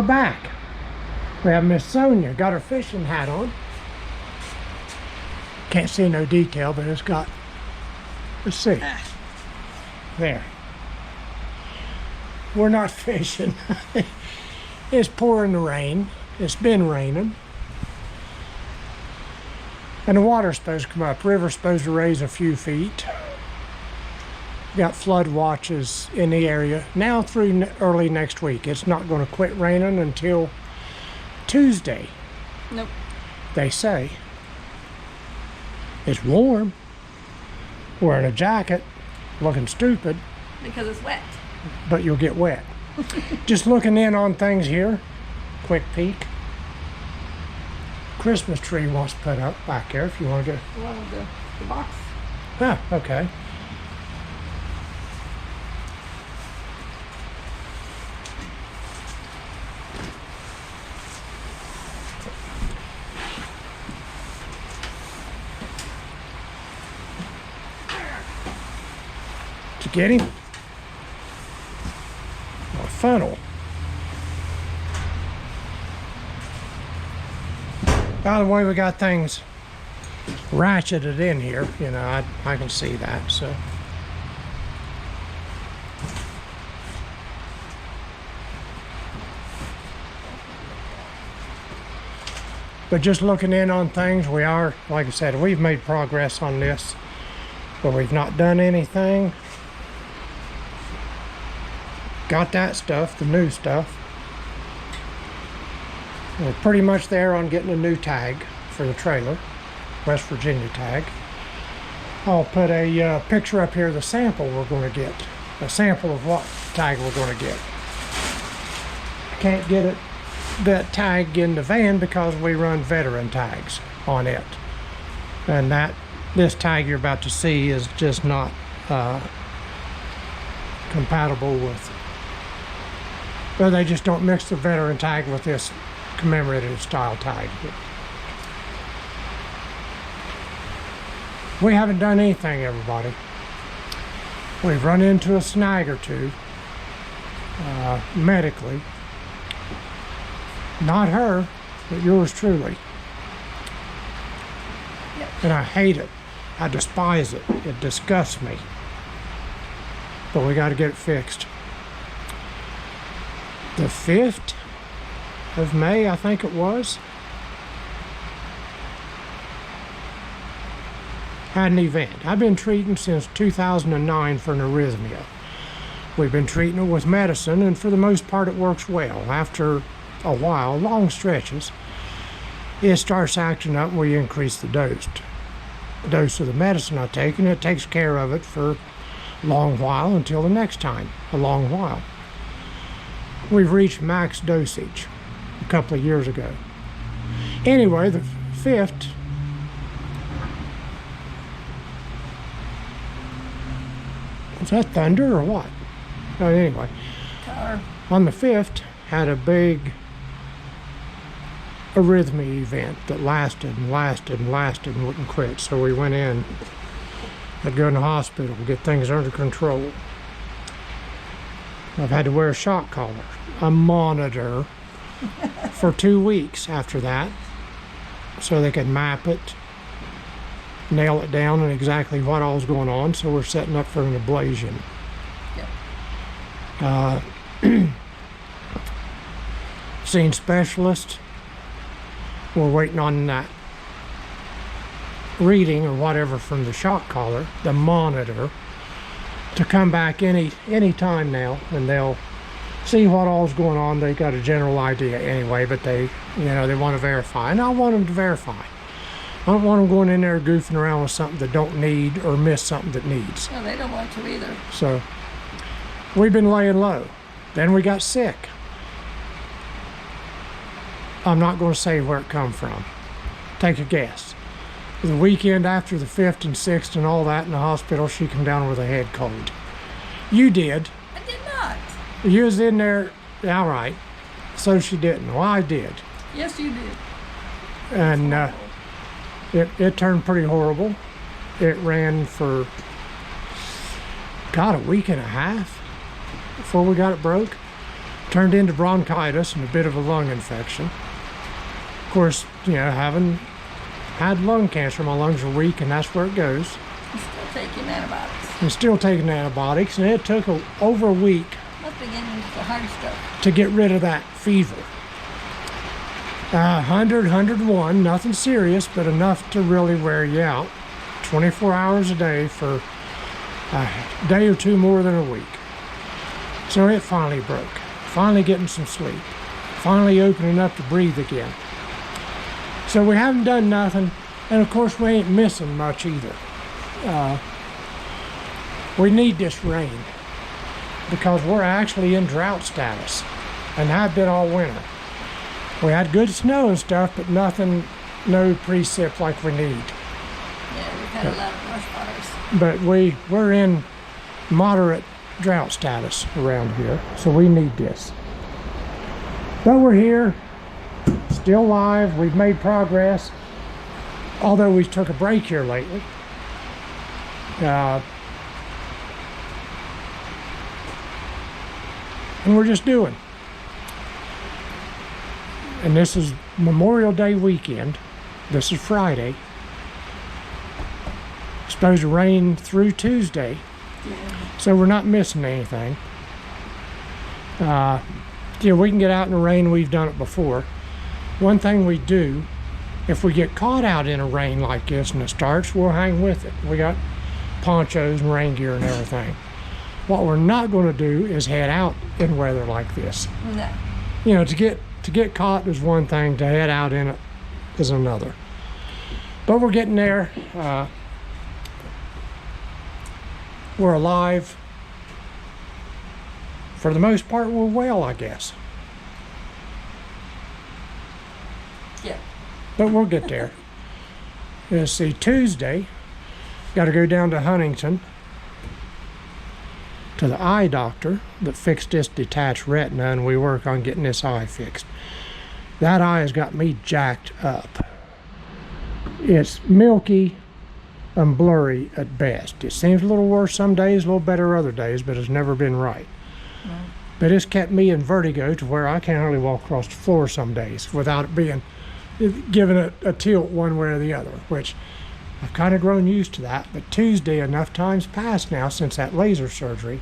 back. We have Miss Sonia, got her fishing hat on. Can't see no detail, but it's got, let's see. There. We're not fishing. It's pouring the rain. It's been raining. And the water's supposed to come up. River's supposed to raise a few feet. Got flood watches in the area now through early next week. It's not going to quit raining until Tuesday. Nope. They say. It's warm. Wearing a jacket, looking stupid. Because it's wet. But you'll get wet. Just looking in on things here. Quick peek. Christmas tree wants to put up back there if you want to go. Well, the box. Ah, okay. Did you get him? A funnel. By the way, we got things ratcheted in here. You know, I can see that, so. But just looking in on things, we are, like I said, we've made progress on this, but we've not done anything. Got that stuff, the new stuff. We're pretty much there on getting a new tag for the trailer, West Virginia tag. I'll put a picture up here of the sample we're going to get, a sample of what tag we're going to get. Can't get that tag in the van because we run veteran tags on it, and this tag you're about to see is just not compatible with. Well, they just don't mix the veteran tag with this commemorative style tag. We haven't done anything, everybody. We've run into a snag or two medically. Not her, but yours truly. Yep. And I hate it. I despise it. It disgusts me. But we got to get it fixed. The 5th of May, I think it was, had an event. I've been treating since 2009 for an arrhythmia. We've been treating it with medicine, and for the most part it works well. After a while, long stretches, it starts acting up where you increase the dose of the medicine I take, and it takes care of it for a long while until the next time, a long while. We've reached max dosage a couple of years ago. Anyway, the 5th, was that thunder or what? Oh, anyway, Car. on the 5th, had a big arrhythmia event that lasted and lasted and lasted and wouldn't quit. So we went in, had to go in the hospital, get things under control. I've had to wear a shock collar, a monitor for 2 weeks after that, so they could map it, nail it down and exactly what all's going on. So we're setting up for an ablation. Yep. Seen specialist. We're waiting on that reading or whatever from the shock collar, the monitor, to come back any time now, and they'll see what all's going on. They got a general idea anyway, but they want to verify, and I want them to verify. I don't want them going in there goofing around with something that don't need or miss something that needs. No, they don't want to either. So we've been laying low. Then we got sick. I'm not going to say where it come from. Take a guess. The weekend after the 5th and 6th and all that in the hospital, she came down with a head cold. You did. I did not. You was in there, all right. So she didn't. Well, I did. Yes, you did. And it turned pretty horrible. It ran for, God, a week and a half before we got it broke. turned into bronchitis and a bit of a lung infection. Of course, having had lung cancer, my lungs are weak, and that's where it goes. I'm still taking antibiotics. I'm still taking antibiotics, and it took over a week Must be getting into the hard stuff. to get rid of that fever. 100, 101, nothing serious, but enough to really wear you out. 24 hours a day for a day or two more than a week. So it finally broke. Finally getting some sleep. Finally opening up to breathe again. So we haven't done nothing, and of course we ain't missing much either. We need this rain because we're actually in drought status and have been all winter. We had good snow and stuff, but nothing, no precip like we need. Yeah, we've had a lot of brush fires. But we're in moderate drought status around here, so we need this. But we're here, still live. We've made progress, although we took a break here lately. And we're just doing. And this is Memorial Day weekend. This is Friday. Supposed to rain through Tuesday, so we're not missing anything. We can get out in the rain. We've done it before. One thing we do, if we get caught out in a rain like this and it starts, we'll hang with it. We got ponchos and rain gear and everything. What we're not going to do is head out in weather like this. No. To get caught is one thing, to head out in it is another. But we're getting there. We're alive. For the most part, we're well, I guess. Yeah. But we'll get there. Let's see, Tuesday, got to go down to Huntington to the eye doctor that fixed this detached retina, and we work on getting this eye fixed. That eye has got me jacked up. It's milky and blurry at best. It seems a little worse some days, a little better other days, but it's never been right. No. But it's kept me in vertigo to where I can't hardly walk across the floor some days without it being given a tilt one way or the other, which I've kind of grown used to that. But Tuesday, enough time's passed now since that laser surgery,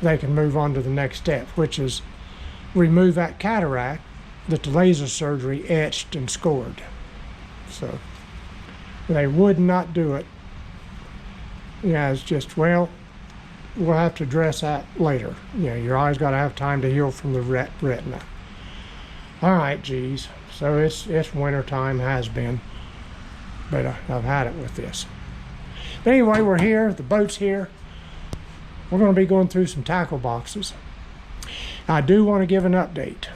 they can move on to the next step, which is remove that cataract that the laser surgery etched and scored. So they would not do it. It's just, well, we'll have to address that later. Your eye's got to have time to heal from the retina. All right, geez. So it's winter time, has been, but I've had it with this. But anyway, we're here. The boat's here. We're going to be going through some tackle boxes. I do want to give an update.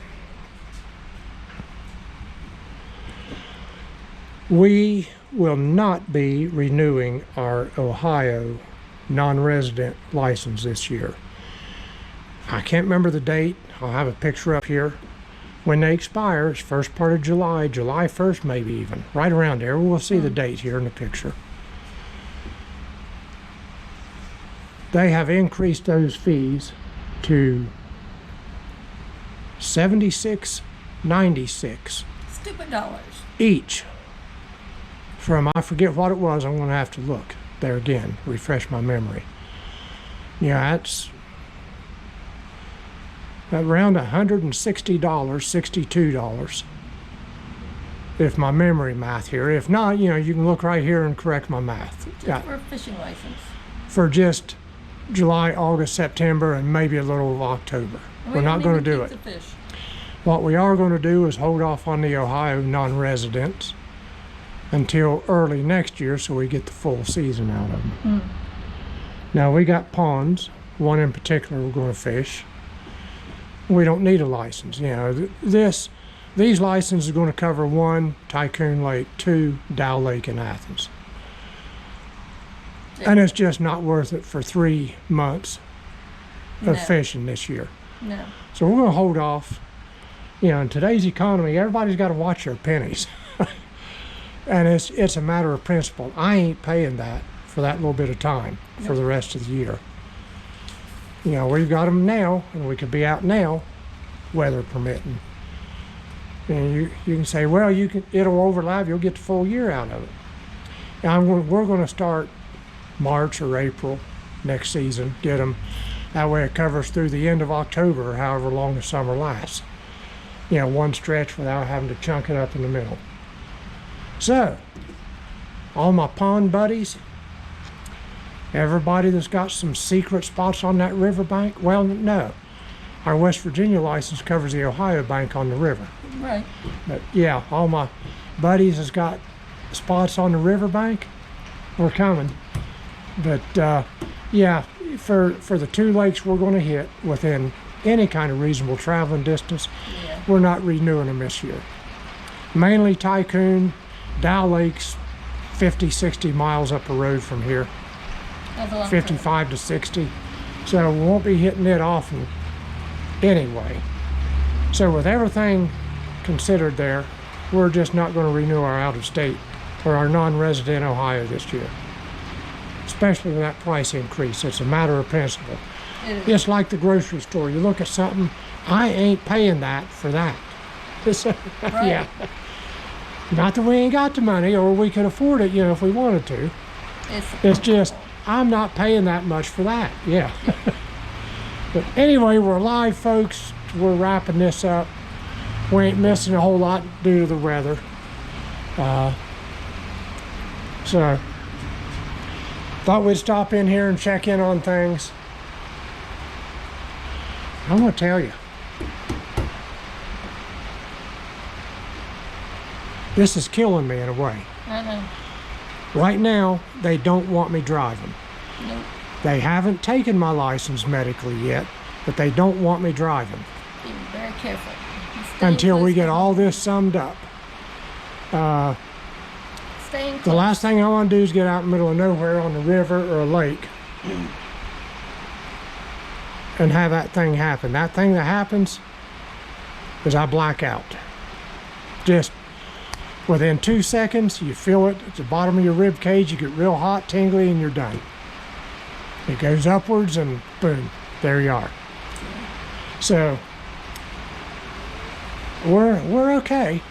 We will not be renewing our Ohio non-resident license this year. I can't remember the date. I'll have a picture up here. When they expire, it's first part of July, July 1st maybe even, right around there. We'll see the date here in the picture. They have increased those fees to $76.96 Stupid dollars. each. From, I forget what it was, I'm going to have to look there again, refresh my memory. That's around $160, $62, if my memory math here. If not, you can look right here and correct my math. For a fishing license. For just July, August, September, and maybe a little of October. We're not going to do it. What we are going to do is hold off on the Ohio non-residents until early next year, so we get the full season out of them. Now we got ponds, one in particular we're going to fish. We don't need a license. These licenses are going to cover 1, Tycoon Lake, 2, Dow Lake in Athens. And it's just not worth it for 3 months of fishing this year. No. So we're going to hold off. In today's economy, everybody's got to watch their pennies. And it's a matter of principle. I ain't paying that for that little bit of time for the rest of the year. We've got them now, and we could be out now, weather permitting. And you can say, well, it'll overlap. You'll get the full year out of it. And we're going to start March or April next season. Get them that way. It covers through the end of October, or however long the summer lasts. One stretch without having to chunk it up in the middle. So, all my pond buddies, everybody that's got some secret spots on that riverbank, well, no. Our West Virginia license covers the Ohio bank on the river. Right. But yeah, all my buddies has got spots on the riverbank. We're coming. But yeah, for the 2 lakes we're going to hit within any kind of reasonable traveling distance, Yeah. we're not renewing them this year. Mainly Tycoon, Dow Lake's 50, 60 miles up the road from here, That's a long 55 to 60. So we won't be hitting it often anyway. So with everything considered there, we're just not going to renew our out-of-state or our non-resident Ohio this year. Especially with that price increase. It's a matter of principle. It is. It's like the grocery store. You look at something, I ain't paying that for that. So, Right. yeah. Not that we ain't got the money or we could afford it, if we wanted to. It's just, I'm not paying that much for that. Yeah. But anyway, we're live, folks. We're wrapping this up. We ain't missing a whole lot due to the weather. So, thought we'd stop in here and check in on things. I'm going to tell you, this is killing me in a way. I know. Right now, they don't want me driving. Nope. They haven't taken my license medically yet, but they don't want me driving Be very careful. Stay until we close get to- all this summed up. Staying The close. last thing I want to do is get out in the middle of nowhere on the river or a lake and have that thing happen. That thing that happens is I black out. Just within 2 seconds, you feel it at the bottom of your rib cage, you get real hot, tingly, and you're done. It goes upwards and boom, there you are. So we're okay.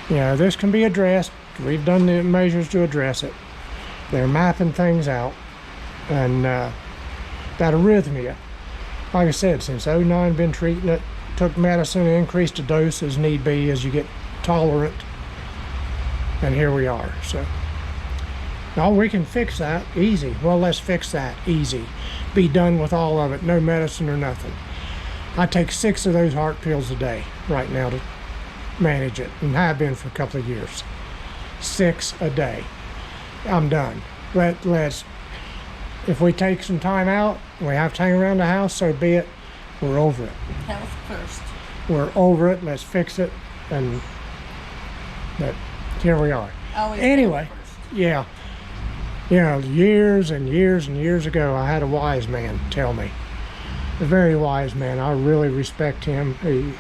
This can be addressed. We've done the measures to address it. They're mapping things out. And that arrhythmia, like I said, since '09, been treating it, took medicine, increased the dose as need be as you get tolerant. And here we are. So, now we can fix that easy. Well, let's fix that easy. Be done with all of it, no medicine or nothing. I take 6 of those heart pills a day right now to manage it, and have been for a couple of years. 6 a day. I'm done. Let's, if we take some time out, we have to hang around the house, so be it. We're over it. Health first. We're over it. Let's fix it. But here we are. Always Anyway, health first. yeah. Years and years and years ago, I had a wise man tell me. A very wise man. I really respect him.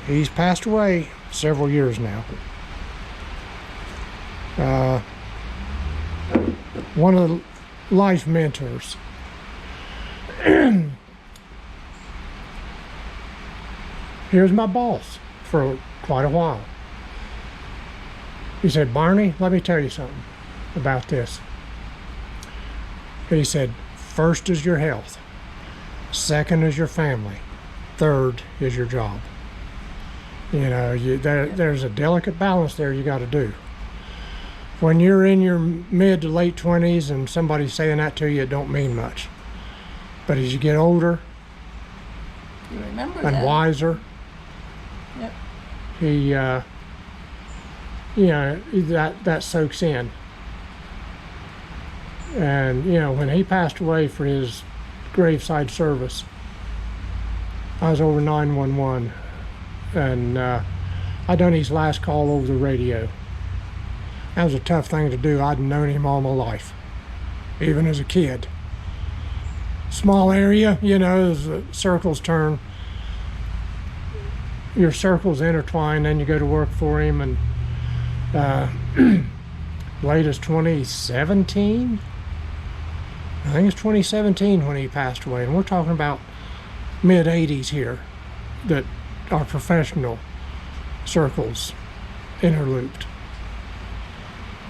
He's passed away several years now. One of the life mentors. He was my boss for quite a while. He said, Barney, let me tell you something about this. He said, first is your health. Second is your family. Third is your job. There's a delicate balance there you got to do. When you're in your mid to late 20s and somebody's saying that to you, it don't mean much. But as you get older You remember and that. wiser, Yep. that soaks in. And, when he passed away for his graveside service, I was over 911, and I done his last call over the radio. That was a tough thing to do. I'd known him all my life, even as a kid. Small area, as the circles turn, your circles intertwine, then you go to work for him, and late as 2017, I think it's 2017 when he passed away, and we're talking about mid-80s here, that our professional circles interlooped.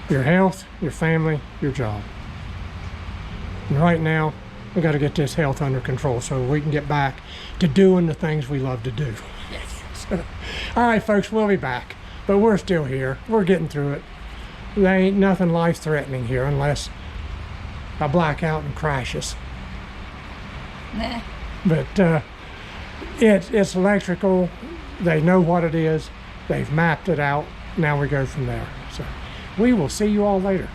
Your health, your family, your job. And right now, we got to get this health under control so we can get back to doing the things we love to do. Yes. So, all right, folks, we'll be back. But we're still here. We're getting through it. There ain't nothing life-threatening here unless a blackout and crashes. Nah. But it's electrical. They know what it is. They've mapped it out. Now we go from there. So we will see you all later.